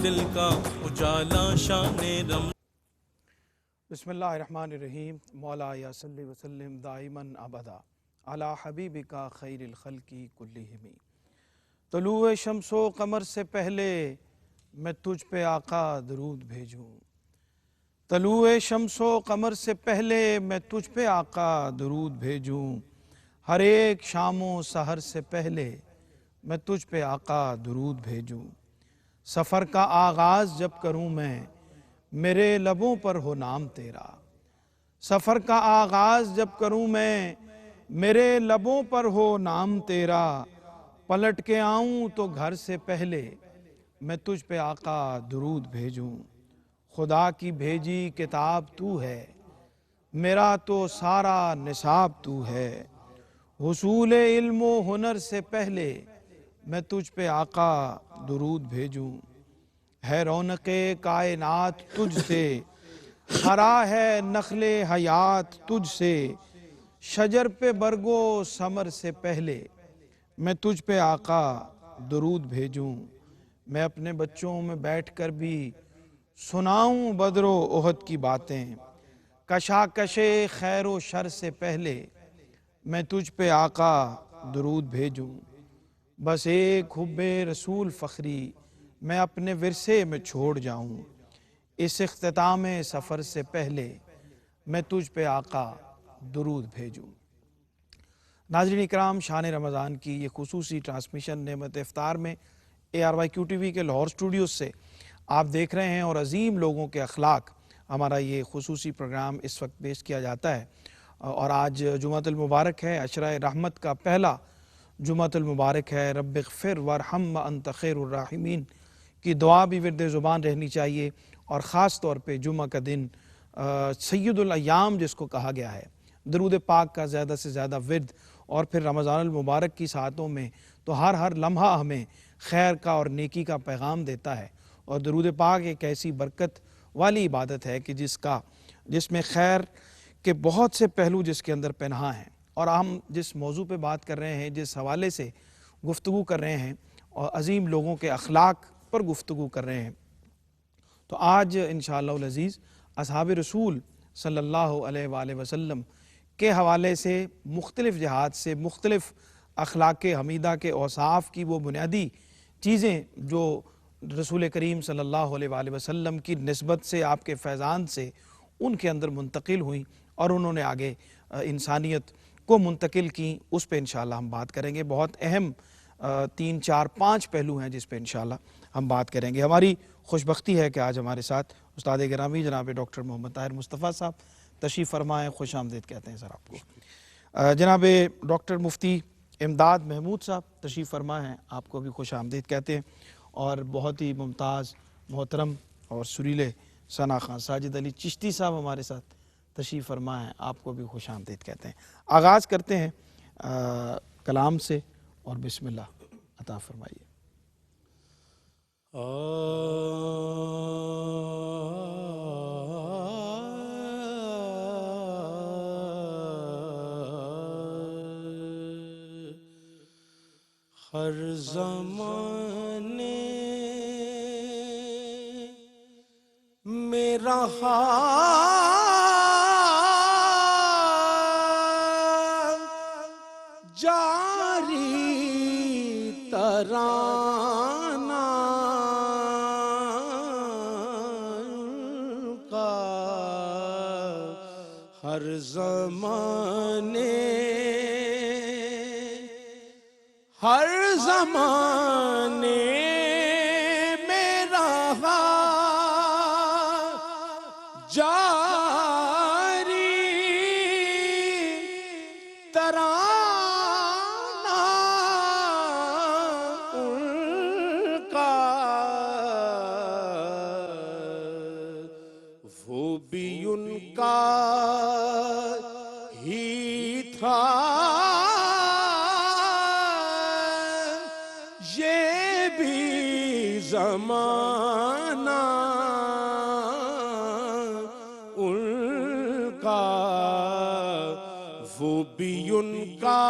دل کا اجالا شان رم. بسم اللہ الرحمن الرحیم. مولا یا صلی وسلم دائماً ابدا علی حبیبک خیر الخلق کلہم. طلوع شمس و قمر سے پہلے میں تجھ پہ آقا درود بھیجوں. طلوع شمس و قمر سے پہلے میں تجھ پہ آقا درود بھیجوں. ہر ایک شام و سحر سے پہلے میں تجھ پہ آقا درود بھیجوں. سفر کا آغاز جب کروں میں میرے لبوں پر ہو نام تیرا. سفر کا آغاز جب کروں میں میرے لبوں پر ہو نام تیرا. پلٹ کے آؤں تو گھر سے پہلے میں تجھ پہ آقا درود بھیجوں. خدا کی بھیجی کتاب تو ہے میرا تو سارا نصاب تو ہے. حصول علم و ہنر سے پہلے میں تجھ پہ آقا درود بھیجوں. ہے رونق کائنات تجھ سے ہرا ہے نخل حیات تجھ سے. شجر پہ برگ و ثمر سے پہلے میں تجھ پہ آقا درود بھیجوں. میں اپنے بچوں میں بیٹھ کر بھی سناؤں بدر و احد کی باتیں. کشاکش خیر و شر سے پہلے میں تجھ پہ آقا درود بھیجوں. بس ایک حب رسول فخری میں اپنے ورثے میں چھوڑ جاؤں. اس اختتام سفر سے پہلے میں تجھ پہ آقا درود بھیجوں. ناظرین اکرام، شان رمضان کی یہ خصوصی ٹرانسمیشن نعمت افطار میں ARYQ TV کے لاہور اسٹوڈیوز سے آپ دیکھ رہے ہیں، اور عظیم لوگوں کے اخلاق ہمارا یہ خصوصی پروگرام اس وقت پیش کیا جاتا ہے. اور آج جمعۃ المبارک ہے، عشرہ رحمت کا پہلا جمعۃ المبارک ہے. رب اغفر وارحم وانت خیر الراحمین کی دعا بھی ورد زبان رہنی چاہیے. اور خاص طور پہ جمعہ کا دن سید الایام جس کو کہا گیا ہے، درود پاک کا زیادہ سے زیادہ ورد. اور پھر رمضان المبارک کی ساعتوں میں تو ہر لمحہ ہمیں خیر کا اور نیکی کا پیغام دیتا ہے. اور درود پاک ایک ایسی برکت والی عبادت ہے کہ جس میں خیر کے بہت سے پہلو جس کے اندر پنہاں ہیں. اور ہم جس موضوع پہ بات کر رہے ہیں، جس حوالے سے گفتگو کر رہے ہیں، اور عظیم لوگوں کے اخلاق پر گفتگو کر رہے ہیں، تو آج انشاءاللہ العزیز اصحاب رسول صلی اللہ علیہ وآلہ وسلم کے حوالے سے مختلف جہات سے مختلف اخلاق حمیدہ کے اوصاف کی وہ بنیادی چیزیں جو رسول کریم صلی اللہ علیہ وآلہ وسلم کی نسبت سے، آپ کے فیضان سے ان کے اندر منتقل ہوئیں اور انہوں نے آگے انسانیت کو منتقل کی، اس پہ انشاءاللہ ہم بات کریں گے. بہت اہم 3 4 5 پہلو ہیں جس پہ انشاءاللہ ہم بات کریں گے. ہماری خوش بختی ہے کہ آج ہمارے ساتھ استاد گرامی جناب ڈاکٹر محمد طاہر مصطفیٰ صاحب تشریف فرمائیں. خوش آمدید کہتے ہیں سر آپ کو. جناب ڈاکٹر مفتی امداد محمود صاحب تشریف فرما ہیں، آپ کو بھی خوش آمدید کہتے ہیں. اور بہت ہی ممتاز، محترم اور سریلے ثنا خان ساجد علی چشتی صاحب ہمارے ساتھ تشریف فرما ہیں، آپ کو بھی خوش آمدید کہتے ہیں. آغاز کرتے ہیں کلام سے، اور بسم اللہ عطا فرمائیے. ہر زمانے میرا حال جاری ترانہ کا. ہر زمانے میرا حال جاری ترانہ ان کا. وہ بھی ان کا ہی تھا، زمانہ ان کا. وہ بھی ان کا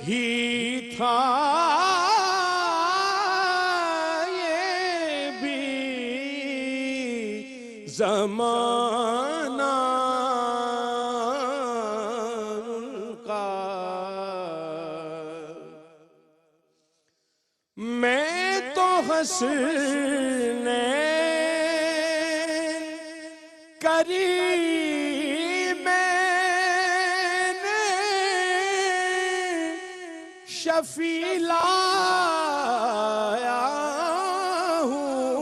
ہی تھا، یہ حسن کریم شفیع لایا ہوں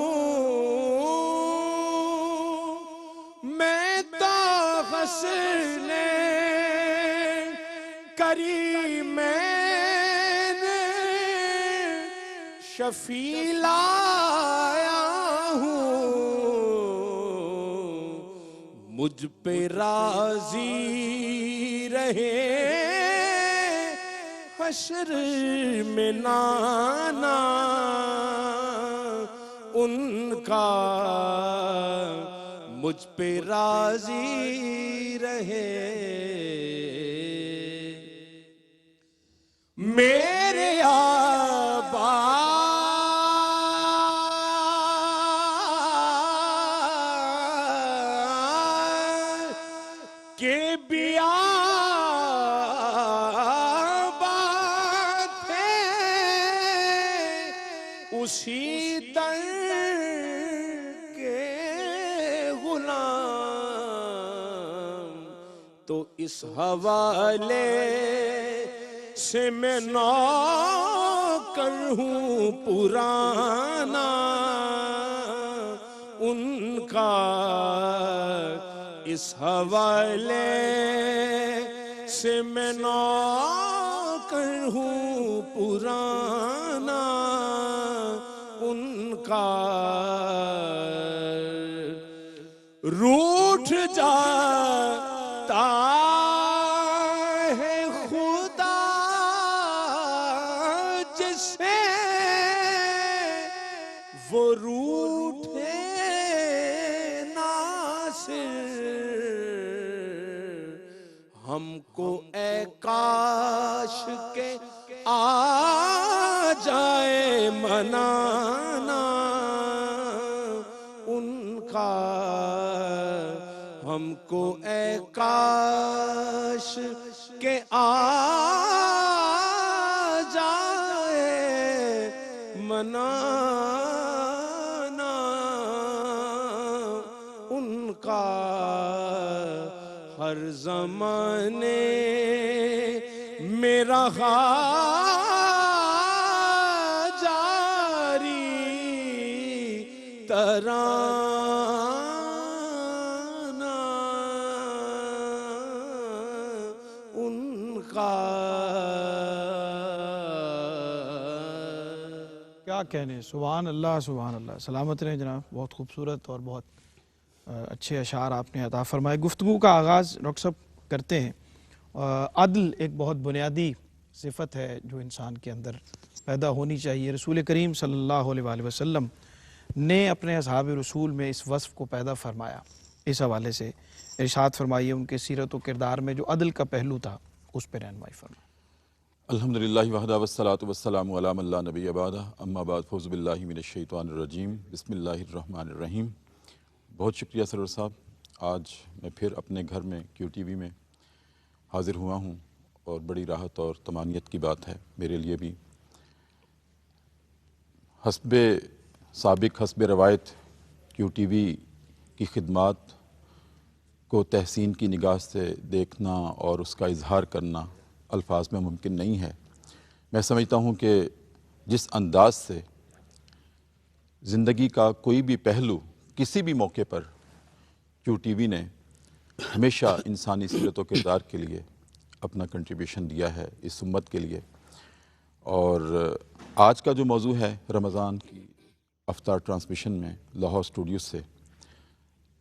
میں تو حسن کریم شفیع لایا ہوں مجھ پہ راضی رہے حشر میں نانا ان کا مجھ پہ راضی رہے میرے آبا کے بیاباں تھے اسی در کے غلام تو اس حوالے سے میں نوکر ہوں پرانا ان کا اس حوالے سے میں نوکر ہوں پرانا ان کا روٹھ جاتا ہے خدا جسے وہ روٹھے ناصر ہم کو اے کاش کے آ جائے منانا ان کا ہم کو اے کاش کے آ جائے منانا ان کا ہر زمانے میں رہا جاری ترانہ ان کا کیا کہنے، سبحان اللہ سبحان اللہ. سلامت رہیں جناب، بہت خوبصورت اور بہت اچھے اشعار آپ نے عطا فرمائے. گفتگو کا آغاز ڈاکٹر صاحب کرتے ہیں. عدل ایک بہت بنیادی صفت ہے جو انسان کے اندر پیدا ہونی چاہیے. رسول کریم صلی اللہ علیہ وآلہ وسلم نے اپنے اصحاب رسول میں اس وصف کو پیدا فرمایا. اس حوالے سے ارشاد فرمائیے ان کے سیرت و کردار میں جو عدل کا پہلو تھا اس پہ رہنمائی فرمائیے. الحمدللہ وحدہ والصلاة والسلام علی من لا نبی بعدہ اما بعد فاعوذ باللہ من الشیطان الرجیم بسم اللہ الرحمن الرحیم. بہت شکریہ سرور صاحب. آج میں پھر اپنے گھر میں کیو ٹی وی میں حاضر ہوا ہوں اور بڑی راحت اور طمانینت کی بات ہے میرے لیے بھی. حسب سابق حسب روایت کیو ٹی وی کی خدمات کو تحسین کی نگاہ سے دیکھنا اور اس کا اظہار کرنا الفاظ میں ممکن نہیں ہے. میں سمجھتا ہوں کہ جس انداز سے زندگی کا کوئی بھی پہلو کسی بھی موقع پر کیو ٹی وی نے ہمیشہ انسانی سیرت و کردار کے لیے اپنا کنٹریبیوشن دیا ہے اس امت کے لیے. اور آج کا جو موضوع ہے رمضان کی افطار ٹرانسمیشن میں لاہور اسٹوڈیو سے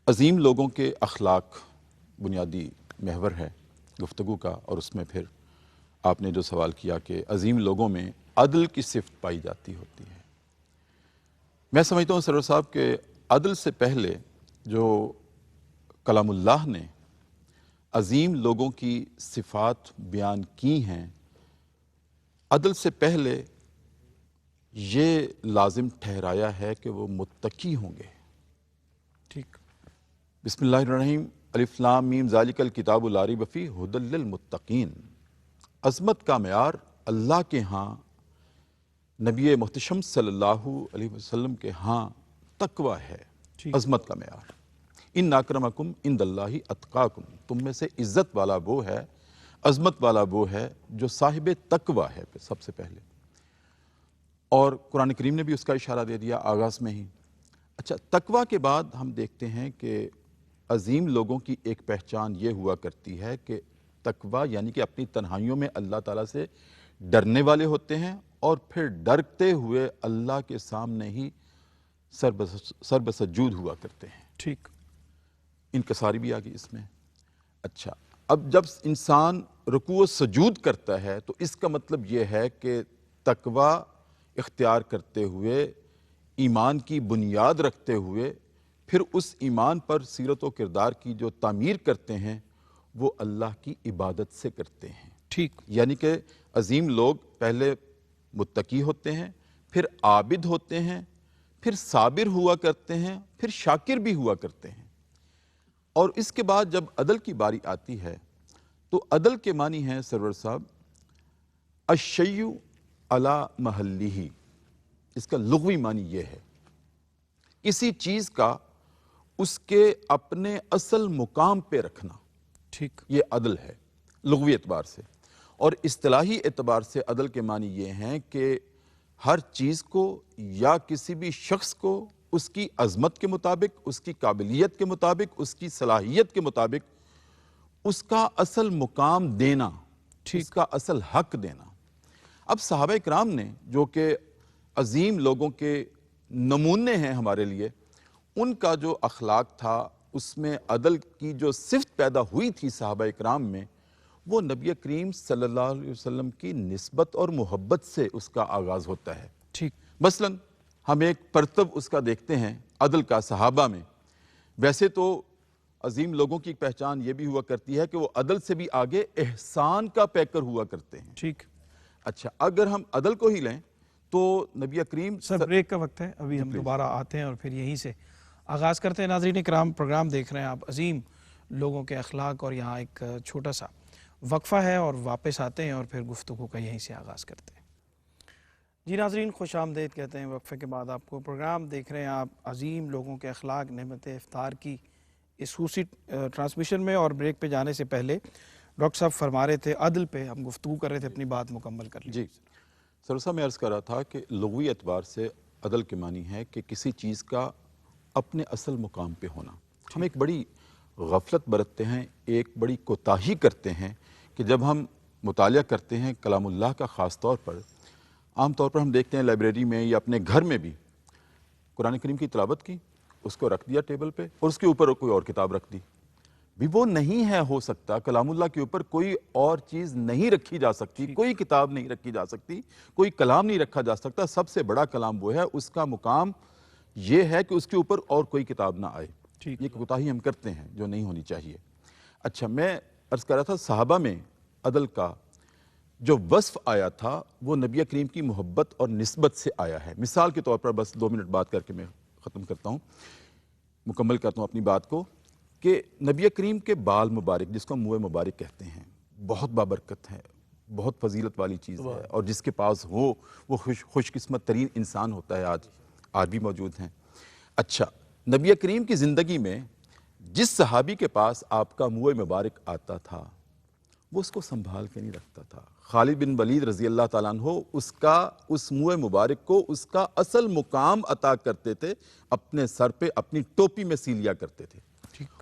عظیم لوگوں کے اخلاق بنیادی محور ہے گفتگو کا. اور اس میں پھر آپ نے جو سوال کیا کہ عظیم لوگوں میں عدل کی صفت پائی جاتی ہوتی ہے. میں سمجھتا ہوں سرور صاحب کہ عدل سے پہلے جو کلام اللہ نے عظیم لوگوں کی صفات بیان کی ہیں عدل سے پہلے یہ لازم ٹھہرایا ہے کہ وہ متقی ہوں گے. ٹھیک. بسم اللہ الرحیم. الف لام میم ذالک الکتاب لا ریب فیہ ھدی للمتقین. عظمت کا معیار اللہ کے ہاں نبی محتشم صلی اللہ علیہ وسلم کے ہاں تقوی ہے عظمت کا معیار. ان اکرمکم عند اللہ اتقاکم, تم میں سے عزت والا وہ ہے, عظمت والا وہ ہے جو صاحب تقوی ہے سب سے پہلے. اور قرآن کریم نے بھی اس کا اشارہ دے دیا آغاز میں ہی. اچھا, تقوی کے بعد ہم دیکھتے ہیں کہ عظیم لوگوں کی ایک پہچان یہ ہوا کرتی ہے کہ تقوی یعنی کہ اپنی تنہائیوں میں اللہ تعالیٰ سے ڈرنے والے ہوتے ہیں, اور پھر ڈرتے ہوئے اللہ کے سامنے ہی سر بسجود ہوا کرتے ہیں. ٹھیک, انکساری بھی آ گئی اس میں. اچھا, اب جب انسان رکوع و سجود کرتا ہے تو اس کا مطلب یہ ہے کہ تقوی اختیار کرتے ہوئے, ایمان کی بنیاد رکھتے ہوئے, پھر اس ایمان پر سیرت و کردار کی جو تعمیر کرتے ہیں وہ اللہ کی عبادت سے کرتے ہیں. ٹھیک, یعنی کہ عظیم لوگ پہلے متقی ہوتے ہیں, پھر عابد ہوتے ہیں, پھر صابر ہوا کرتے ہیں, پھر شاکر بھی ہوا کرتے ہیں. اور اس کے بعد جب عدل کی باری آتی ہے تو عدل کے معنی ہیں سرور صاحب الشیء علی محلہ. اس کا لغوی معنی یہ ہے کسی چیز کا اس کے اپنے اصل مقام پہ رکھنا. ٹھیک, یہ عدل ہے لغوی اعتبار سے. اور اصطلاحی اعتبار سے عدل کے معنی یہ ہیں کہ ہر چیز کو یا کسی بھی شخص کو اس کی عظمت کے مطابق, اس کی قابلیت کے مطابق, اس کی صلاحیت کے مطابق اس کا اصل مقام دینا, اس کا اصل حق دینا. اب صحابہ اکرام نے جو کہ عظیم لوگوں کے نمونے ہیں ہمارے لیے, ان کا جو اخلاق تھا اس میں عدل کی جو صفت پیدا ہوئی تھی صحابہ اکرام میں, وہ نبی کریم صلی اللہ علیہ وسلم کی نسبت اور محبت سے اس کا آغاز ہوتا ہے. ٹھیک, مثلاً ہم ایک پرتب اس کا دیکھتے ہیں عدل کا صحابہ میں. ویسے تو عظیم لوگوں کی پہچان یہ بھی ہوا کرتی ہے کہ وہ عدل سے بھی آگے احسان کا پیکر ہوا کرتے ہیں. ٹھیک. اچھا, اگر ہم عدل کو ہی لیں تو نبی کریم سر بریک کا وقت ہے, ابھی ہم دوبارہ آتے ہیں اور پھر یہیں سے آغاز کرتے ہیں. ناظرین کرام, پروگرام دیکھ رہے ہیں آپ عظیم لوگوں کے اخلاق, اور یہاں ایک چھوٹا سا وقفہ ہے اور واپس آتے ہیں اور پھر گفتگو کا یہیں سے آغاز کرتے ہیں. جی ناظرین, خوش آمدید کہتے ہیں وقفے کے بعد آپ کو. پروگرام دیکھ رہے ہیں آپ عظیم لوگوں کے اخلاق نعمت افطار کی اس خصوصی ٹرانسمیشن میں. اور بریک پہ جانے سے پہلے ڈاکٹر صاحب فرما رہے تھے عدل پہ, ہم گفتگو کر رہے تھے, اپنی بات مکمل کر لیجیے. جی سرسا, میں عرض کر رہا تھا کہ لغوی اعتبار سے عدل کے معنی ہے کہ کسی چیز کا اپنے اصل مقام پہ ہونا. ہم ایک بڑی غفلت برتتے ہیں, ایک بڑی کوتاہی کرتے ہیں کہ جب ہم مطالعہ کرتے ہیں کلام اللہ کا, خاص طور پر عام طور پر ہم دیکھتے ہیں لائبریری میں یا اپنے گھر میں بھی قرآن کریم کی تلاوت کی, اس کو رکھ دیا ٹیبل پہ اور اس کے اوپر کوئی اور کتاب رکھ دی. بھی وہ نہیں ہے, ہو سکتا کلام اللہ کے اوپر کوئی اور چیز نہیں رکھی جا سکتی, کوئی کتاب نہیں رکھی جا سکتی, کوئی کلام نہیں رکھا جا سکتا. سب سے بڑا کلام وہ ہے, اس کا مقام یہ ہے کہ اس کے اوپر اور کوئی کتاب نہ آئے. یہ کوتاہی ہم کرتے ہیں جو نہیں ہونی چاہیے. اچھا, میں عرض کر رہا تھا صحابہ میں عدل کا جو وصف آیا تھا وہ نبی کریم کی محبت اور نسبت سے آیا ہے. مثال کے طور پر بس 2 منٹ بات کر کے میں ختم کرتا ہوں, مکمل کرتا ہوں اپنی بات کو, کہ نبی کریم کے بال مبارک, جس کو منہ مبارک کہتے ہیں, بہت بابرکت ہے, بہت فضیلت والی چیز ہے, اور جس کے پاس ہو وہ خوش قسمت ترین انسان ہوتا ہے. آج بھی موجود ہیں. اچھا, نبی کریم کی زندگی میں جس صحابی کے پاس آپ کا منہ مبارک آتا تھا وہ اس کو سنبھال کے نہیں رکھتا تھا. خالد بن ولید رضی اللہ تعالیٰ عنہ اس منہ مبارک کو اس کا اصل مقام عطا کرتے تھے, اپنے سر پہ اپنی ٹوپی میں سی لیا کرتے تھے.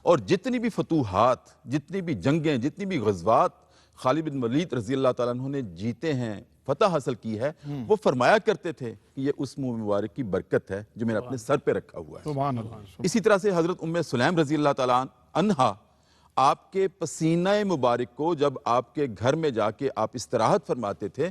اور جتنی بھی فتوحات, جتنی بھی جنگیں, جتنی بھی غزوات خالد بن ولید رضی اللہ تعالیٰ عنہ نے جیتے ہیں, فتح حاصل کی ہے, وہ فرمایا کرتے تھے کہ یہ اس منہ مبارک کی برکت ہے جو میں نے اپنے سر پہ رکھا ہوا ہے. سبحان اللہ. اسی طرح سے حضرت ام سلیم رضی اللہ تعالیٰ عنہا, آپ کے پسینہ مبارک کو جب آپ کے گھر میں جا کے آپ استراحت فرماتے تھے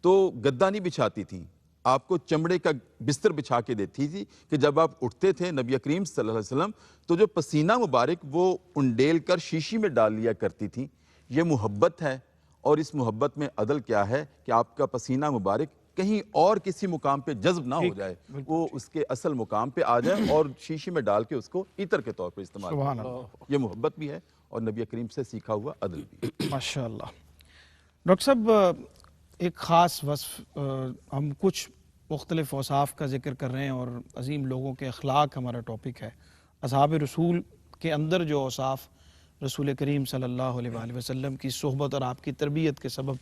تو گدا نہیں بچھاتی تھیں, آپ کو چمڑے کا بستر بچھا کے دیتی تھی کہ جب آپ اٹھتے تھے نبی کریم صلی اللہ علیہ وسلم تو جو پسینہ مبارک وہ انڈیل کر شیشی میں ڈال لیا کرتی تھیں. یہ محبت ہے, اور اس محبت میں عدل کیا ہے کہ آپ کا پسینہ مبارک کہیں اور کسی مقام پہ جذب نہ ہو جائے, وہ اس کے اصل مقام پہ آ جائے اور شیشی میں ڈال کے اس کو عطر کے طور پر استعمال کریں. یہ محبت بھی ہے اور نبی کریم سے سیکھا ہوا عدل بھی. ماشاءاللہ. ڈاکٹر صاحب, ایک خاص وصف ہم کچھ مختلف اوصاف کا ذکر کر رہے ہیں اور عظیم لوگوں کے اخلاق ہمارا ٹاپک ہے. اصحاب رسول کے اندر جو اوصاف رسول کریم صلی اللہ علیہ وآلہ وسلم کی صحبت اور آپ کی تربیت کے سبب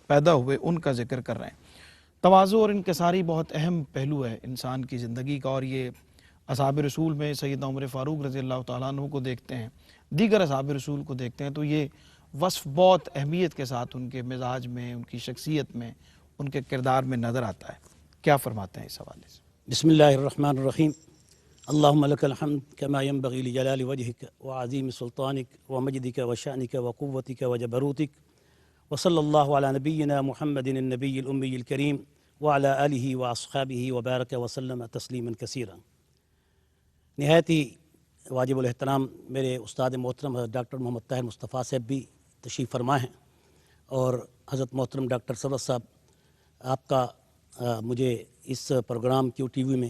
پیدا ہوئے ان کا ذکر کر رہے ہیں. تواضع اور انکساری بہت اہم پہلو ہے انسان کی زندگی کا، اور یہ اصحاب رسول میں سیدنا عمر فاروق رضی اللہ تعالیٰ عنہ کو دیکھتے ہیں، دیگر اصحاب رسول کو دیکھتے ہیں تو یہ وصف بہت اہمیت کے ساتھ ان کے مزاج میں، ان کی شخصیت میں، ان کے کردار میں نظر آتا ہے. کیا فرماتے ہیں اس حوالے سے؟ بسم اللہ الرحمن الرحیم. اللہم لک الحمد کما ینبغی لجلال وجہک وعظیم سلطانک ومجدک وشأنک وقوتک وجبروتک وصلی اللہ علی نبینا محمد النبی الامی الکریم وعلی آلہ واصحابہ وبارک وسلم تسلیما کثیرا. نہایت ہی واجب الاحترام میرے استاد محترم حضرت ڈاکٹر محمد طاہر مصطفیٰ صاحب بھی تشریف فرما ہیں، اور حضرت محترم ڈاکٹر سرور صاحب آپ کا مجھے اس پروگرام کیو ٹی وی میں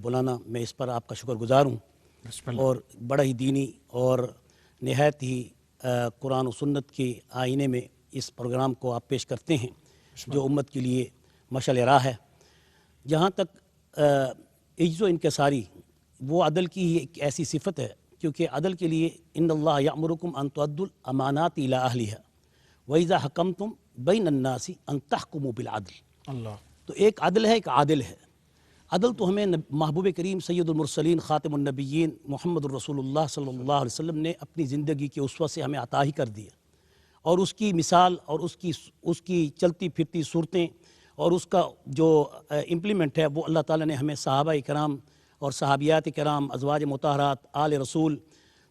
بلانا، میں اس پر آپ کا شکر گزار ہوں. اور بڑا ہی دینی اور نہایت ہی قرآن و سنت کے آئینے میں اس پروگرام کو آپ پیش کرتے ہیں جو امت کے لیے مشعل راہ ہے. جہاں تک عجز و انکساری، وہ عدل کی ہی ایک ایسی صفت ہے، کیونکہ عدل کے لیے ان اللہ یأمرکم ان تؤدوا الامانات الی اہلھا واذا حکمتم بین الناس ان تحکموا بالعدل. اللہ. تو ایک عدل ہے، ایک عادل ہے. عدل تو ہمیں محبوب کریم سید المرسلین خاتم النبیین محمد الرسول اللہ صلی اللہ علیہ وسلم نے اپنی زندگی کے اسوہ سے ہمیں عطا ہی کر دیا، اور اس کی مثال اور اس کی چلتی پھرتی صورتیں اور اس کا جو امپلیمنٹ ہے وہ اللہ تعالیٰ نے ہمیں صحابہ کرام اور صحابیات کرام، ازواج مطہرات، آل رسول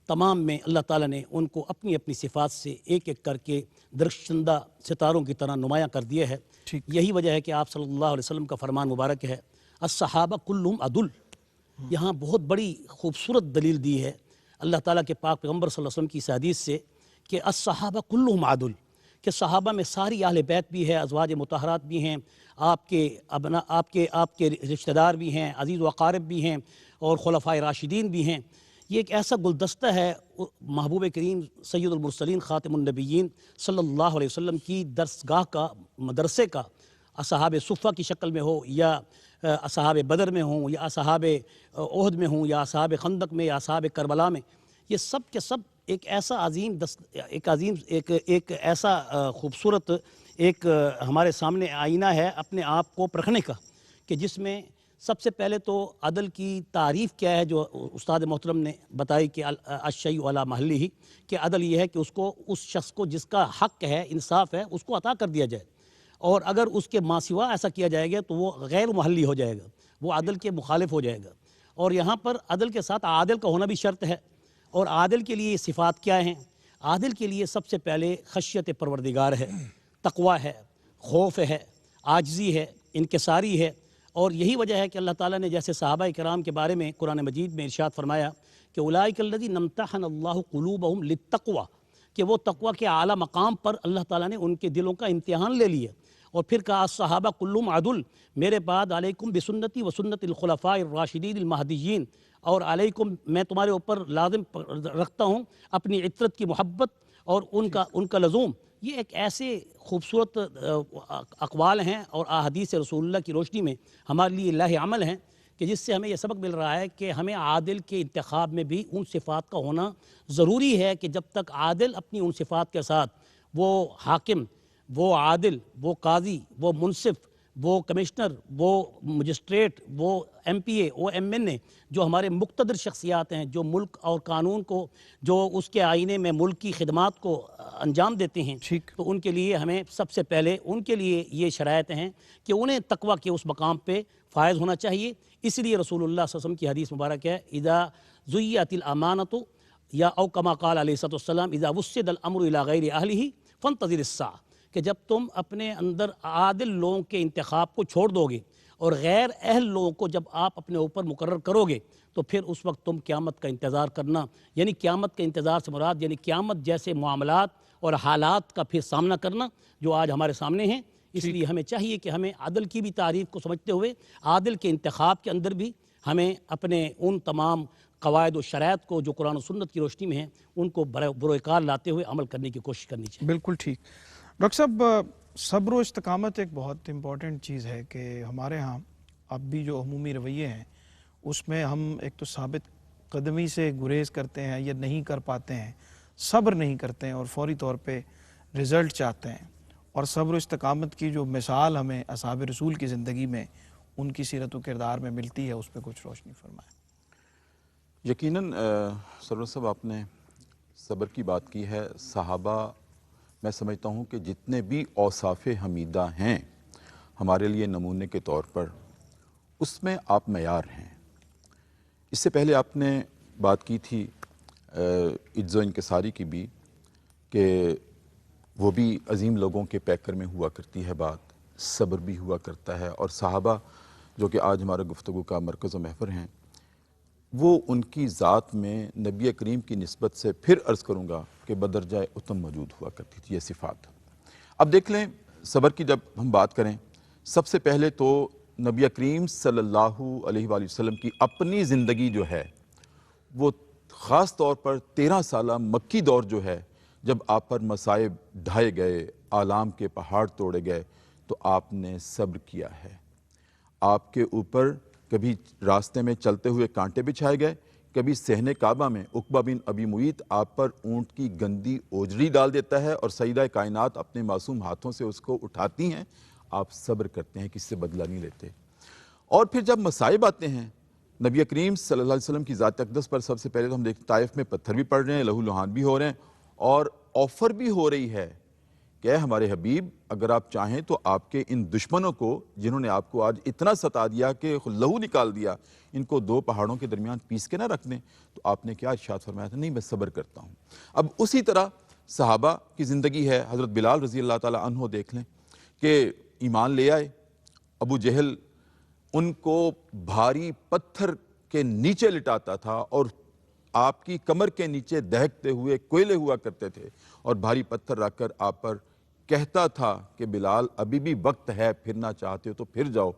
تمام میں اللہ تعالیٰ نے ان کو اپنی اپنی صفات سے ایک ایک کر کے درخشندہ ستاروں کی طرح نمایاں کر دیا ہے. یہی وجہ ہے کہ آپ صلی اللہ علیہ وسلم کا فرمان مبارک ہے الصحابہ کلہم عدل. یہاں بہت بڑی خوبصورت دلیل دی ہے اللہ تعالیٰ کے پاک پیغمبر صلی اللہ علیہ وسلم کی اس حدیث سے کہ الصحابہ کلہم عدل، کہ صحابہ میں ساری اہل بیت بھی ہے، ازواج مطہرات بھی ہیں، آپ کے رشتہ دار بھی ہیں، عزیز و اقارب بھی ہیں، اور خلفائے راشدین بھی ہیں. یہ ایک ایسا گلدستہ ہے محبوب کریم سید المرسلین خاتم النبیین صلی اللہ علیہ وسلم کی درسگاہ کا، مدرسے کا، اصحاب صفہ کی شکل میں ہو، یا اصحاب بدر میں ہوں، یا اصحاب احد میں ہوں، یا اصحاب خندق میں، یا اصحاب کربلا میں. یہ سب کے سب ایک ایسا ایک ایسا خوبصورت ایک ہمارے سامنے آئینہ ہے اپنے آپ کو پرکھنے کا، کہ جس میں سب سے پہلے تو عدل کی تعریف کیا ہے جو استاد محترم نے بتائی کہ الشیء علی محلہ، کہ عدل یہ ہے کہ اس شخص کو جس کا حق ہے، انصاف ہے، اس کو عطا کر دیا جائے، اور اگر اس کے ماں سوا ایسا کیا جائے گا تو وہ غیر محلی ہو جائے گا، وہ عدل کے مخالف ہو جائے گا. اور یہاں پر عدل کے ساتھ عادل کا ہونا بھی شرط ہے. اور عادل کے لیے صفات کیا ہیں؟ عادل کے لیے سب سے پہلے خشیت پروردگار ہے، تقوی ہے، خوف ہے، عاجزی ہے، انکساری ہے. اور یہی وجہ ہے کہ اللہ تعالیٰ نے جیسے صحابہ کرام کے بارے میں قرآن مجید میں ارشاد فرمایا کہ اولئک الذین امتحن اللہ قلوبہم للتقوی، کہ وہ تقوی کے اعلیٰ مقام پر اللہ تعالیٰ نے ان کے دلوں کا امتحان لے لیا. اور پھر کہا الصحابہ کلہم عدل، میرے بعد علیکم بسنتی و سنت الخلفاء الراشدین المہدیین، اور علیکم میں تمہارے اوپر لازم رکھتا ہوں اپنی عطرت کی محبت اور ان کا لزوم. یہ ایک ایسے خوبصورت اقوال ہیں اور احادیث رسول اللہ کی روشنی میں ہمارے لیے لاہ عمل ہیں، کہ جس سے ہمیں یہ سبق مل رہا ہے کہ ہمیں عادل کے انتخاب میں بھی ان صفات کا ہونا ضروری ہے، کہ جب تک عادل اپنی ان صفات کے ساتھ، وہ حاکم، وہ عادل، وہ قاضی، وہ منصف، وہ کمشنر، وہ مجسٹریٹ، وہ ایم پی اے، وہ ایم این اے، جو ہمارے مقتدر شخصیات ہیں، جو ملک اور قانون کو، جو اس کے آئینے میں ملک کی خدمات کو انجام دیتے ہیں، تو ان کے لیے ہمیں سب سے پہلے ان کے لیے یہ شرائط ہیں کہ انہیں تقوی کے اس مقام پہ فائز ہونا چاہیے. اس لیے رسول اللہ صلی اللہ علیہ وسلم کی حدیث مبارک ہے اذا زیّت الامانۃ، یا او کما قال علیہ السلام اذا وسد الامر الی غیر اہلہ فانتظر الساعۃ، کہ جب تم اپنے اندر عادل لوگوں کے انتخاب کو چھوڑ دو گے اور غیر اہل لوگوں کو جب آپ اپنے اوپر مقرر کرو گے، تو پھر اس وقت تم قیامت کا انتظار کرنا. یعنی قیامت کے انتظار سے مراد یعنی قیامت جیسے معاملات اور حالات کا پھر سامنا کرنا جو آج ہمارے سامنے ہیں. اس لیے ہمیں چاہیے کہ ہمیں عدل کی بھی تعریف کو سمجھتے ہوئے عادل کے انتخاب کے اندر بھی ہمیں اپنے ان تمام قواعد و شرائط کو جو قرآن و سنت کی روشنی میں ہیں ان کو بروئے لاتے ہوئے عمل کرنے کی کوشش کرنی چاہیے. بالکل ٹھیک. ڈاکٹر صاحب، صبر و استقامت ایک بہت امپورٹنٹ چیز ہے کہ ہمارے ہاں اب بھی جو عمومی رویے ہیں اس میں ہم ایک تو ثابت قدمی سے گریز کرتے ہیں یا نہیں کر پاتے ہیں، صبر نہیں کرتے ہیں اور فوری طور پہ رزلٹ چاہتے ہیں، اور صبر و استقامت کی جو مثال ہمیں اصحاب رسول کی زندگی میں ان کی سیرت و کردار میں ملتی ہے، اس پہ کچھ روشنی فرمائیں۔ یقیناً سرور صاحب آپ نے صبر کی بات کی ہے۔ صحابہ میں سمجھتا ہوں کہ جتنے بھی اوصاف حمیدہ ہیں ہمارے لیے نمونے کے طور پر، اس میں آپ معیار ہیں۔ اس سے پہلے آپ نے بات کی تھی عجز و انکساری کی بھی، کہ وہ بھی عظیم لوگوں کے پیکر میں ہوا کرتی ہے بات، صبر بھی ہوا کرتا ہے، اور صحابہ جو کہ آج ہمارا گفتگو کا مرکز و محور ہیں، وہ ان کی ذات میں نبی کریم کی نسبت سے پھر عرض کروں گا کہ بدرجہ اتم موجود ہوا کرتی تھی یہ صفات۔ اب دیکھ لیں صبر کی جب ہم بات کریں، سب سے پہلے تو نبی کریم صلی اللہ علیہ وآلہ وسلم کی اپنی زندگی جو ہے، وہ خاص طور پر 13 سالہ مکی دور جو ہے، جب آپ پر مصائب ڈھائے گئے، آلام کے پہاڑ توڑے گئے، تو آپ نے صبر کیا ہے۔ آپ کے اوپر کبھی راستے میں چلتے ہوئے کانٹے بچھائے گئے، کبھی صحن کعبہ میں عقبہ بن ابی معیط آپ پر اونٹ کی گندی اوجری ڈال دیتا ہے اور سیدہ کائنات اپنے معصوم ہاتھوں سے اس کو اٹھاتی ہیں، آپ صبر کرتے ہیں، کسی سے بدلہ نہیں لیتے۔ اور پھر جب مصائب آتے ہیں نبی کریم صلی اللہ علیہ وسلم کی ذات اقدس پر، سب سے پہلے تو ہم دیکھتے طائف میں پتھر بھی پڑ رہے ہیں، لہو لہان بھی ہو رہے ہیں، اور آفر بھی ہو رہی ہے کہ اے ہمارے حبیب، اگر آپ چاہیں تو آپ کے ان دشمنوں کو جنہوں نے آپ کو آج اتنا ستا دیا کہ لہو نکال دیا، ان کو 2 پہاڑوں کے درمیان پیس کے نہ رکھ دیں۔ تو آپ نے کیا ارشاد فرمایا تھا؟ نہیں، میں صبر کرتا ہوں۔ اب اسی طرح صحابہ کی زندگی ہے، حضرت بلال رضی اللہ تعالیٰ عنہ دیکھ لیں کہ ایمان لے آئے، ابو جہل ان کو بھاری پتھر کے نیچے لٹاتا تھا اور آپ کی کمر کے نیچے دہکتے ہوئے کوئلے ہوا کرتے تھے، اور بھاری پتھر رکھ کر آپ پر کہتا تھا کہ بلال ابھی بھی وقت ہے، پھرنا چاہتے ہو تو پھر جاؤ،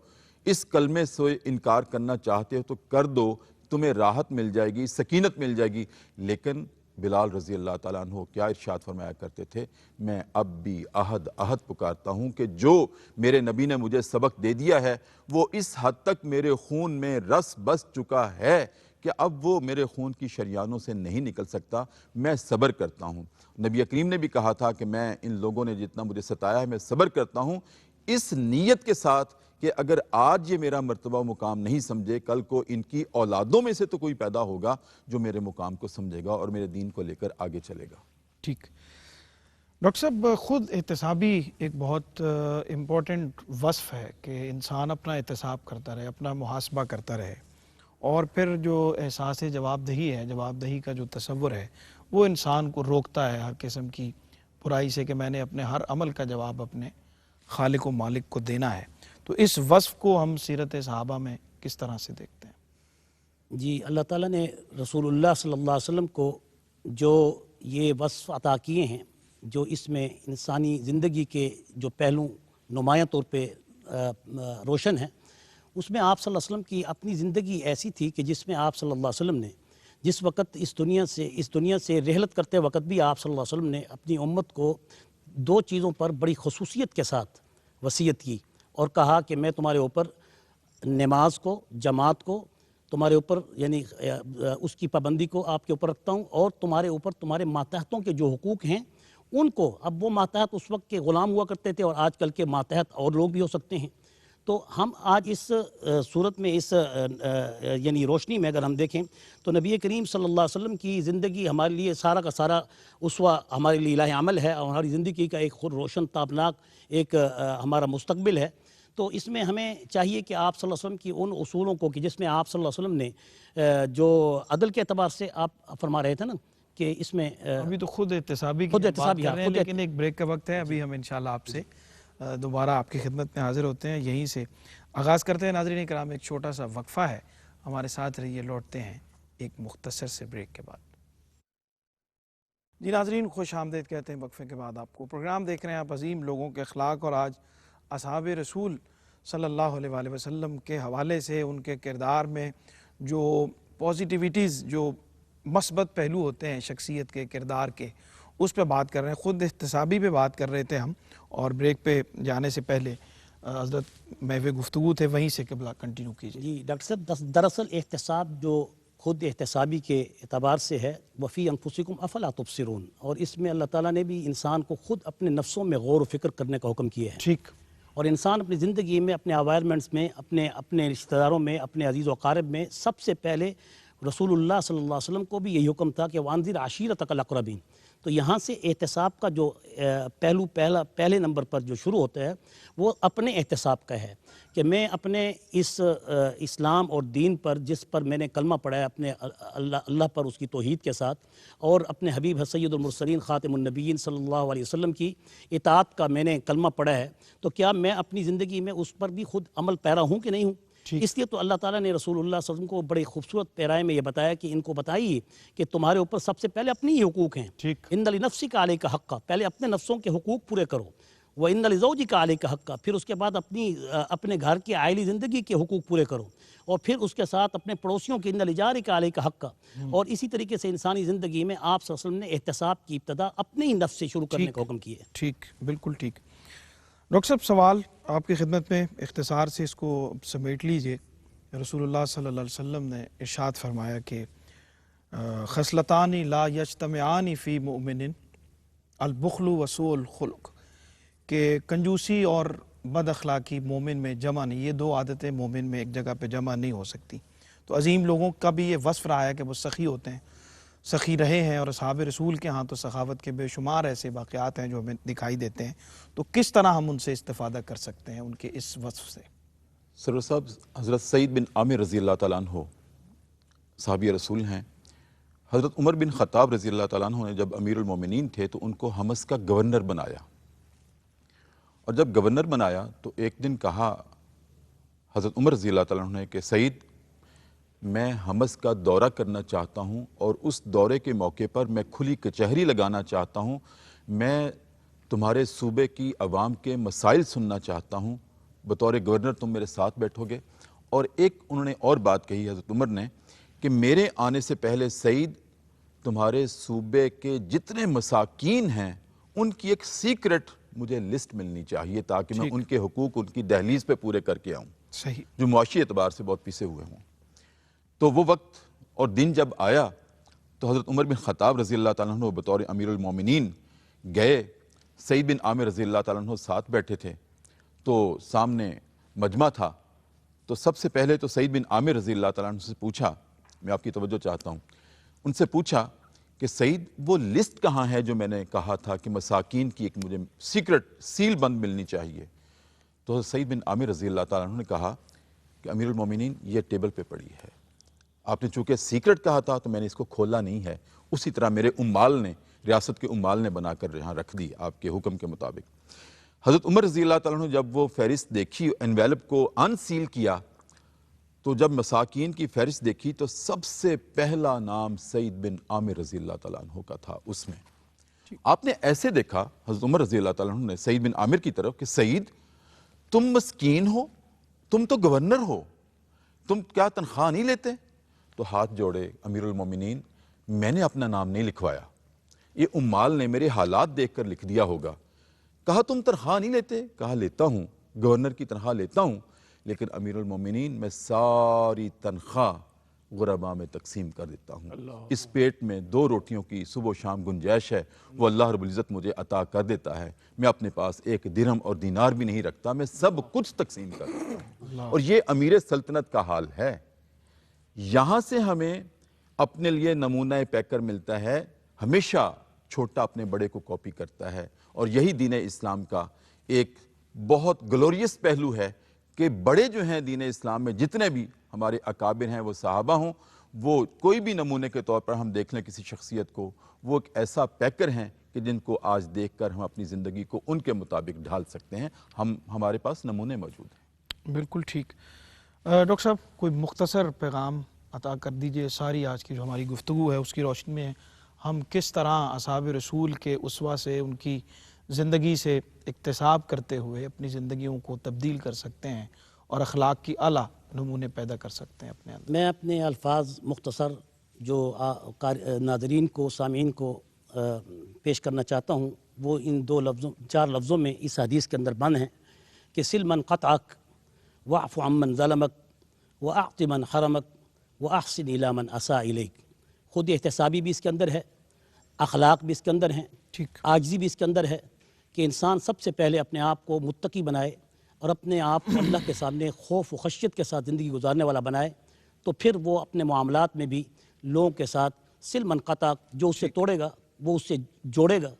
اس کلمے سے انکار کرنا چاہتے ہو تو کر دو، تمہیں راحت مل جائے گی، سکینت مل جائے گی۔ لیکن بلال رضی اللہ تعالیٰ عنہ کیا ارشاد فرمایا کرتے تھے؟ میں اب بھی احد احد پکارتا ہوں کہ جو میرے نبی نے مجھے سبق دے دیا ہے وہ اس حد تک میرے خون میں رس بس چکا ہے کہ اب وہ میرے خون کی شریانوں سے نہیں نکل سکتا، میں صبر کرتا ہوں۔ نبی کریم نے بھی کہا تھا کہ میں ان لوگوں نے جتنا مجھے ستایا ہے میں صبر کرتا ہوں، اس نیت کے ساتھ کہ اگر آج یہ میرا مرتبہ و مقام نہیں سمجھے، کل کو ان کی اولادوں میں سے تو کوئی پیدا ہوگا جو میرے مقام کو سمجھے گا اور میرے دین کو لے کر آگے چلے گا۔ ٹھیک ڈاکٹر صاحب، خود احتسابی ایک بہت امپورٹنٹ وصف ہے کہ انسان اپنا احتساب کرتا رہے، اپنا محاسبہ کرتا رہے، اور پھر جو احساس جواب دہی ہے، جواب دہی کا جو تصور ہے، وہ انسان کو روکتا ہے ہر قسم کی برائی سے کہ میں نے اپنے ہر عمل کا جواب اپنے خالق و مالک کو دینا ہے۔ تو اس وصف کو ہم سیرت صحابہ میں کس طرح سے دیکھتے ہیں؟ جی، اللہ تعالیٰ نے رسول اللہ صلی اللہ علیہ وسلم کو جو یہ وصف عطا کیے ہیں، جو اس میں انسانی زندگی کے جو پہلو نمایاں طور پہ روشن ہیں، اس میں آپ صلی اللہ علیہ وسلم کی اپنی زندگی ایسی تھی کہ جس میں آپ صلی اللہ علیہ وسلم نے جس وقت اس دنیا سے رحلت کرتے وقت بھی آپ صلی اللہ علیہ وسلم نے اپنی امت کو 2 چیزوں پر بڑی خصوصیت کے ساتھ وصیت کی اور کہا کہ میں تمہارے اوپر نماز کو، جماعت کو تمہارے اوپر، یعنی اس کی پابندی کو آپ کے اوپر رکھتا ہوں، اور تمہارے اوپر تمہارے ماتحتوں کے جو حقوق ہیں ان کو، اب وہ ماتحت اس وقت کے غلام ہوا کرتے تھے اور آج کل کے ماتحت اور لوگ بھی ہو سکتے ہیں۔ تو ہم آج اس صورت میں اس یعنی روشنی میں اگر ہم دیکھیں تو نبی کریم صلی اللہ علیہ وسلم کی زندگی ہمارے لیے سارا کا سارا اسوہ، ہمارے لیے الہ عمل ہے، اور ہماری زندگی کا ایک خود روشن تابناک ایک ہمارا مستقبل ہے۔ تو اس میں ہمیں چاہیے کہ آپ صلی اللہ علیہ وسلم کی ان اصولوں کو، کہ جس میں آپ صلی اللہ علیہ وسلم نے جو عدل کے اعتبار سے آپ فرما رہے تھے نا کہ اس میں ابھی تو خود احتسابی کی بات کر رہے ہیں، لیکن ایک بریک کا وقت ہے، ابھی ہم انشاءاللہ آپ سے دوبارہ آپ کی خدمت میں حاضر ہوتے ہیں، یہیں سے آغاز کرتے ہیں۔ ناظرین کرام، ایک چھوٹا سا وقفہ ہے، ہمارے ساتھ رہیے، لوٹتے ہیں ایک مختصر سے بریک کے بعد۔ جی ناظرین، خوش آمدید کہتے ہیں وقفے کے بعد آپ کو۔ پروگرام دیکھ رہے ہیں آپ عظیم لوگوں کے اخلاق، اور آج اصحاب رسول صلی اللہ علیہ وآلہ وسلم کے حوالے سے ان کے کردار میں جو پازیٹیویٹیز، جو مثبت پہلو ہوتے ہیں شخصیت کے، کردار کے، اس پہ بات کر رہے ہیں۔ خود احتسابی پہ بات کر رہے تھے ہم، اور بریک پہ جانے سے پہلے حضرت محو گفتگو تھے وہیں سے قبلہ کنٹینیو کیجیے. جی ڈاکٹر صاحب، دراصل احتساب جو خود احتسابی کے اعتبار سے ہے، وفی انفسکم افلا تبصرون، اور اس میں اللہ تعالیٰ نے بھی انسان کو خود اپنے نفسوں میں غور و فکر کرنے کا حکم کیا ہے. ٹھیک. اور انسان اپنی زندگی میں، اپنے انوائرمنٹس میں، اپنے رشتہ داروں میں، اپنے عزیز و اقارب میں، سب سے پہلے رسول اللہ صلی اللہ علیہ وسلم کو بھی یہی حکم تھا کہ وانذر عشیرتک الاقربین. تو یہاں سے احتساب کا جو پہلے نمبر پر جو شروع ہوتا ہے وہ اپنے احتساب کا ہے کہ میں اپنے اس اسلام اور دین پر، جس پر میں نے کلمہ پڑھا ہے اپنے اللہ پر، اس کی توحید کے ساتھ، اور اپنے حبیب سید المرسلین خاتم النبیین صلی اللہ علیہ وسلم کی اطاعت کا میں نے کلمہ پڑھا ہے، تو کیا میں اپنی زندگی میں اس پر بھی خود عمل پیرا ہوں کہ نہیں ہوں؟ اس لیے تو اللہ تعالیٰ نے رسول اللہ صلی اللہ علیہ وسلم کو بڑے خوبصورت پیرائے میں یہ بتایا کہ ان کو بتائیے کہ تمہارے اوپر سب سے پہلے اپنی ہی حقوق ہیں. ان لنفسک علیک حقا، پہلے اپنے نفسوں کے حقوق پورے کرو. وَإِنَّ لِزَوْجِكَ عَلَيْكَ حَقًّا، پھر اس کے بعد اپنے گھر کی عائلی زندگی کے حقوق پورے کرو، اور پھر اس کے ساتھ اپنے پڑوسیوں کے اِنَّ لِجَارِكَ عَلَيْكَ حَقًّا. اور اسی طریقے سے انسانی زندگی میں آپ صلی اللہ علیہ وسلم نے احتساب کی ابتدا اپنے ہی نفس سے شروع کرنے کا حکم کیا ہے. ٹھیک، بالکل ٹھیک. ڈاکٹر صاحب سوال آپ کی خدمت میں، اختصار سے اس کو سمیٹ لیجئے. رسول اللہ صلی اللہ علیہ وسلم نے ارشاد فرمایا کہ خصلتان لا یجتمعان فی مؤمن البخل وسوء الخلق، کہ کنجوسی اور بد اخلاقی مومن میں جمع نہیں، یہ دو عادتیں مومن میں ایک جگہ پہ جمع نہیں ہو سکتی. تو عظیم لوگوں کا بھی یہ وصف رہا ہے کہ وہ سخی ہوتے ہیں، سخی رہے ہیں، اور اصحاب رسول کے ہاں تو سخاوت کے بے شمار ایسے واقعات ہیں جو ہمیں دکھائی دیتے ہیں. تو کس طرح ہم ان سے استفادہ کر سکتے ہیں ان کے اس وصف سے؟ سرور صاحب، حضرت سعید بن عامر رضی اللہ تعالیٰ عنہ صحابی رسول ہیں. حضرت عمر بن خطاب رضی اللہ تعالیٰ عنہ نے جب امیر المومنین تھے تو ان کو حمص کا گورنر بنایا، اور جب گورنر بنایا تو ایک دن کہا حضرت عمر رضی اللہ تعالیٰ عنہ نے کہ سعید، میں حمص کا دورہ کرنا چاہتا ہوں، اور اس دورے کے موقع پر میں کھلی کچہری لگانا چاہتا ہوں، میں تمہارے صوبے کی عوام کے مسائل سننا چاہتا ہوں، بطور گورنر تم میرے ساتھ بیٹھو گے. اور ایک انہوں نے اور بات کہی حضرت عمر نے کہ میرے آنے سے پہلے سعید، تمہارے صوبے کے جتنے مساکین ہیں ان کی ایک سیکرٹ مجھے لسٹ ملنی چاہیے، تاکہ میں ان کے حقوق ان کی دہلیز پہ پورے کر کے آؤں، صحیح، جو معاشی اعتبار سے بہت پیسے ہوئے ہوں. تو وہ وقت اور دن جب آیا تو حضرت عمر بن خطاب رضی اللہ تعالیٰ عنہ بطور امیر المومنین گئے. سعید بن عامر رضی اللہ تعالیٰ عنہ ساتھ بیٹھے تھے، تو سامنے مجمع تھا. تو سب سے پہلے تو سعید بن عامر رضی اللہ تعالیٰ عنہ سے پوچھا، میں آپ کی توجہ چاہتا ہوں، ان سے پوچھا کہ سعید، وہ لسٹ کہاں ہے جو میں نے کہا تھا کہ مساکین کی ایک مجھے سیکرٹ سیل بند ملنی چاہیے؟ تو سعید بن عامر رضی اللہ تعالیٰ عنہ نے کہا کہ امیر المومنین، یہ ٹیبل پہ پڑی ہے، آپ نے چونکہ سیکرٹ کہا تھا تو میں نے اس کو کھولا نہیں ہے. اسی طرح میرے امال نے، ریاست کے امال نے بنا کر یہاں رکھ دی آپ کے حکم کے مطابق. حضرت عمر رضی اللہ تعالیٰ عنہ جب وہ فہرست دیکھی، انویلپ کو ان سیل کیا، تو جب مساکین کی فہرست دیکھی تو سب سے پہلا نام سعید بن عامر رضی اللہ تعالیٰ عنہ کا تھا اس میں. آپ نے ایسے دیکھا حضرت عمر رضی اللہ تعالیٰ عنہ نے سعید بن عامر کی طرف کہ سعید، تم مسکین ہو، تم تو گورنر ہو، تم کیا تنخواہ نہیں لیتے؟ تو ہاتھ جوڑے، امیر المومنین، میں نے اپنا نام نہیں لکھوایا، یہ امال نے میرے حالات دیکھ کر لکھ دیا ہوگا. کہا تم تنخواہ نہیں لیتے؟ کہا لیتا ہوں، گورنر کی تنخواہ لیتا ہوں، لیکن امیر المومنین میں ساری تنخواہ غرباء میں تقسیم کر دیتا ہوں. اس پیٹ میں 2 روٹیوں کی صبح و شام گنجائش ہے، وہ اللہ رب العزت مجھے عطا کر دیتا ہے. میں اپنے پاس 1 درہم اور دینار بھی نہیں رکھتا، میں سب کچھ تقسیم کر دیتا ہوں. اور یہ امیر سلطنت کا حال ہے. یہاں سے ہمیں اپنے لیے نمونہ پیکر ملتا ہے. ہمیشہ چھوٹا اپنے بڑے کو کاپی کرتا ہے، اور یہی دین اسلام کا ایک بہت گلوریس پہلو ہے کہ بڑے جو ہیں دین اسلام میں، جتنے بھی ہمارے اکابر ہیں، وہ صحابہ ہوں، وہ کوئی بھی نمونے کے طور پر ہم دیکھ لیں کسی شخصیت کو، وہ ایک ایسا پیکر ہیں کہ جن کو آج دیکھ کر ہم اپنی زندگی کو ان کے مطابق ڈھال سکتے ہیں. ہمارے پاس نمونے موجود ہیں. بالکل ٹھیک. ڈاکٹر صاحب کوئی مختصر پیغام عطا کر دیجئے، ساری آج کی جو ہماری گفتگو ہے اس کی روشنی میں ہم کس طرح اصحاب رسول کے اسوہ سے، ان کی زندگی سے اکتساب کرتے ہوئے اپنی زندگیوں کو تبدیل کر سکتے ہیں اور اخلاق کی اعلیٰ نمونے پیدا کر سکتے ہیں اپنے اندر؟ میں اپنے الفاظ مختصر جو ناظرین کو، سامعین کو پیش کرنا چاہتا ہوں، وہ ان 4 لفظوں میں اس حدیث کے اندر بند ہیں کہ سل من قطعک واعف عمن ظلمک واعط من حرمک واحسن الی من اساء الیک. خود احتسابی بھی اس کے اندر ہے، اخلاق بھی اس کے اندر ہیں، ٹھیک. عاجزی بھی اس کے اندر ہے کہ انسان سب سے پہلے اپنے آپ کو متقی بنائے اور اپنے آپ کو اللہ کے سامنے خوف و خشیت کے ساتھ زندگی گزارنے والا بنائے، تو پھر وہ اپنے معاملات میں بھی لوگوں کے ساتھ سل من قطع، جو اس سے توڑے گا وہ اس سے جوڑے گا،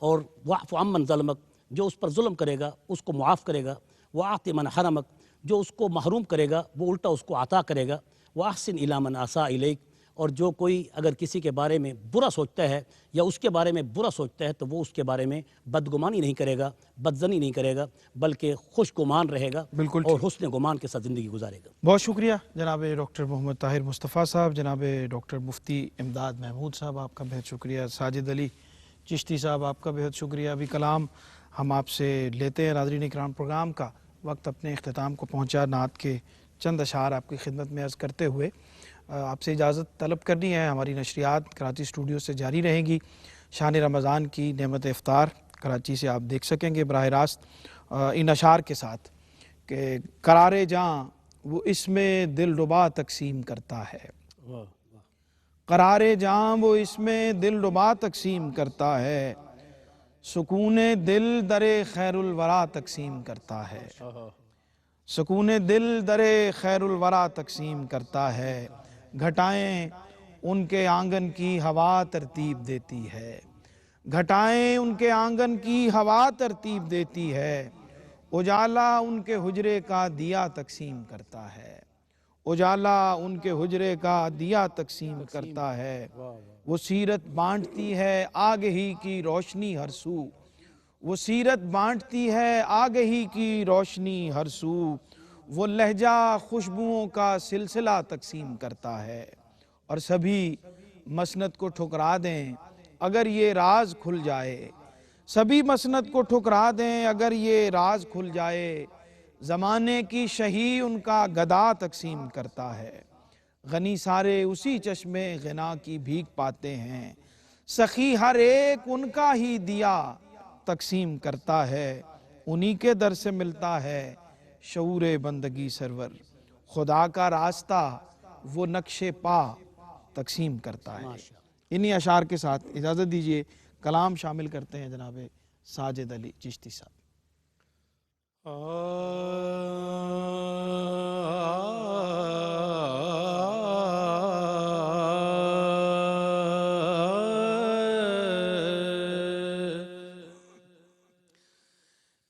اور واعف عمن ظلمک، جو اس پر ظلم کرے گا اس کو معاف کرے گا، واعط من حرمک، جو اس کو محروم کرے گا وہ الٹا اس کو عطا کرے گا، واحسن الی من اساء الیک، اور جو کوئی اگر کسی کے بارے میں برا سوچتا ہے یا اس کے بارے میں برا سوچتا ہے تو وہ اس کے بارے میں بدگمانی نہیں کرے گا، بدظنی نہیں کرے گا، بلکہ خوش گمان رہے گا بالکل اور حسن گمان کے ساتھ زندگی گزارے گا. بہت شکریہ جناب ڈاکٹر محمد طاہر مصطفیٰ صاحب، جناب ڈاکٹر مفتی امداد محمود صاحب، آپ کا بہت شکریہ. ساجد علی چشتی صاحب، آپ کا بہت شکریہ. ابھی کلام ہم آپ سے لیتے ہیں. ناظرین اکرام، پروگرام کا وقت اپنے اختتام کو پہنچا. نعت کے چند اشعار آپ کی خدمت میں عرض کرتے ہوئے آپ سے اجازت طلب کرنی ہے. ہماری نشریات کراچی اسٹوڈیو سے جاری رہیں گی. شان رمضان کی نعمت افطار کراچی سے آپ دیکھ سکیں گے براہ راست ان اشعار کے ساتھ کہ قرار جاں وہ اس میں دل ربا تقسیم کرتا ہے، قرار جاں وہ اس میں دل ربا تقسیم کرتا ہے، سکون دل در خیر الورا تقسیم کرتا ہے، سکون دل در خیر الورا تقسیم کرتا ہے، گھٹائیں ان کے آنگن کی ہوا ترتیب دیتی ہے، گھٹائیں ان کے آنگن کی ہوا ترتیب دیتی ہے، اجالا ان کے حجرے کا دیا تقسیم کرتا ہے، اجالا ان کے حجرے کا دیا تقسیم کرتا ہے، وہ سیرت بانٹتی ہے آگہی کی روشنی ہر سو، وہ سیرت بانٹتی ہے آگہی کی روشنی ہر سو، وہ لہجہ خوشبوؤں کا سلسلہ تقسیم کرتا ہے، اور سبھی مسند کو ٹھکرا دیں اگر یہ راز کھل جائے، سبھی مسند کو ٹھکرا دیں اگر یہ راز کھل جائے، زمانے کی شہی ان کا گدا تقسیم کرتا ہے، غنی سارے اسی چشمے غنا کی بھیک پاتے ہیں، سخی ہر ایک ان کا ہی دیا تقسیم کرتا ہے، انہی کے در سے ملتا ہے شعور بندگی سرور، خدا کا راستہ وہ نقش پا تقسیم کرتا ہے. انہی اشعار کے ساتھ اجازت دیجئے کلام شامل کرتے ہیں جناب ساجد علی چشتی صاحب.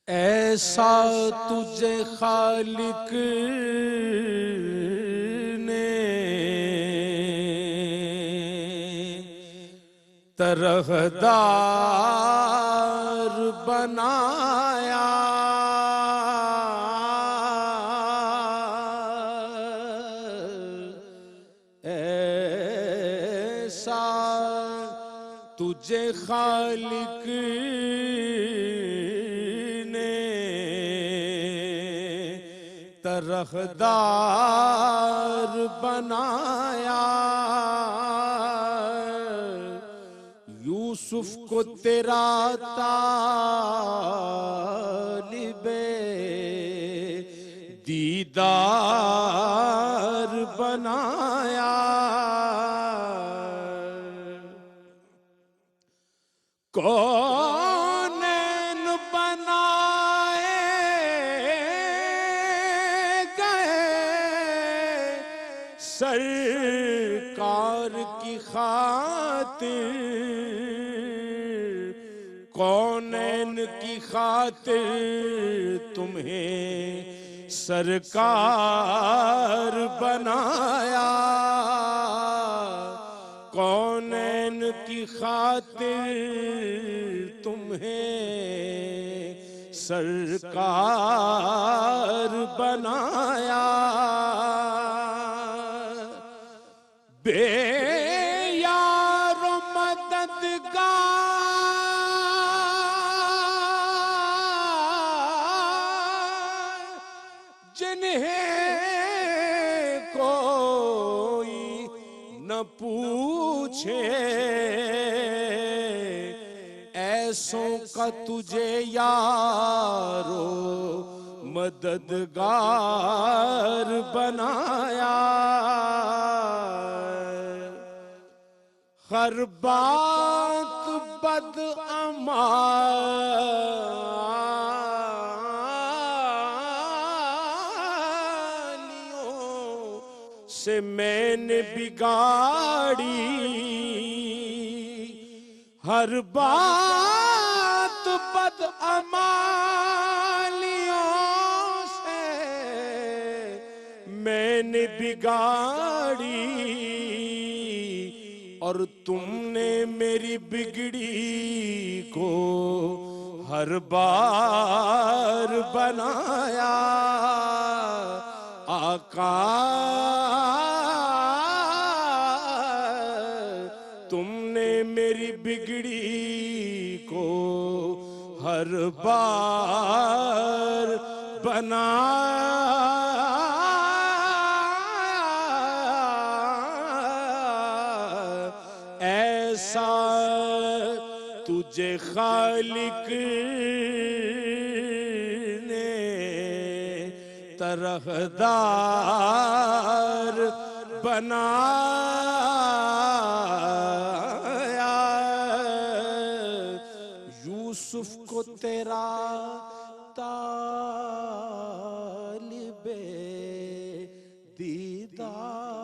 ایسا تجھے خالق نے طرحدار بنایا، ایسا تجھے خالق طرحدار بنایا، یوسف کو تیرا طالب دیدار بنایا، کونین بنائے سرکار کی خاطر، کونین کی خاطر تمہیں سرکار بنایا، کونین کی خاطر تمہیں سرکار بنایا، بے یار و مددگار جنہیں کوئی نہ پوچھے، ایسوں کا تجھے یارو مددگار بنایا ہر بات بدعمالیوں سے میں نے بگاڑی ہر بات بدعمالیوں سے میں نے بگاڑی اور تم نے میری بگڑی کو ہر بار بنایا آقا تم نے میری بگڑی کو ہر بار بنایا ایسا تجھے خالق نے طرحدار بنایا یوسف کو تیرا طالب دیدار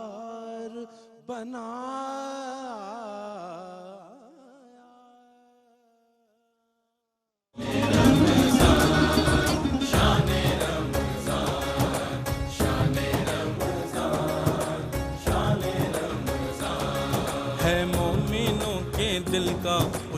ہے مومنوں کے دل کا